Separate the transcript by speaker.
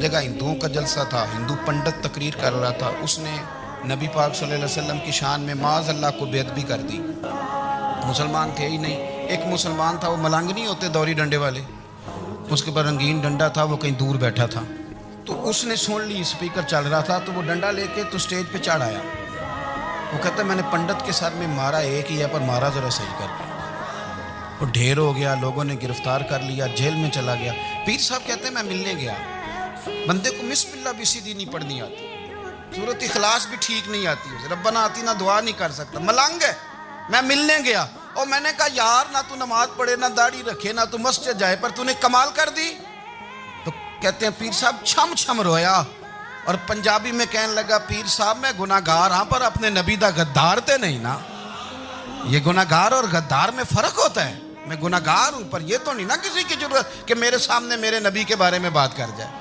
Speaker 1: जगह हिंदुओं का जलसा था, हिंदू पंडित तकरीर कर रहा था, उसने नबी पाक सल्लल्लाहु अलैहि वसल्लम की शान में माज़ अल्लाह को बेअदबी कर दी। मुसलमान थे ही नहीं, एक मुसलमान था, वो मलंग नहीं होते दौरी डंडे वाले, उसके पर रंगीन डंडा था, वो कहीं दूर बैठा था, तो उसने सुन ली स्पीकर चल रहा था, तो वो डंडा लेके तो स्टेज पे चढ़ आया। वो कहता मैंने पंडित के सर में मारा एक ही है, पर मारा ज़रा सही करके। वो ढेर हो गया, लोगों ने गिरफ्तार कर लिया, जेल में चला गया। पीर साहब कहते हैं मैं मिलने गया, बंदे को बिस्मिल्लाह भी सीधी नहीं पढ़नी आती, सूरत इखलास भी ठीक नहीं आती, रब्बना आती ना दुआ नहीं कर सकता, मलंग है। मैं मिलने गया और मैंने कहा यार ना तू नमाज पढ़े, ना दाढ़ी रखे, ना तू मस्जिद जाए, पर तूने कमाल कर दी। तो कहते हैं पीर साहब छम छम रोया और पंजाबी में कहने लगा पीर साहब मैं गुनाहगार हाँ, पर अपने नबी दा गद्दार ते नहीं ना। ये गुनाहगार और गद्दार में फर्क होता है। मैं गुनाहगार हूं, पर ये तो नहीं ना किसी की जरूरत कि मेरे सामने मेरे नबी के बारे में बात कर जाए।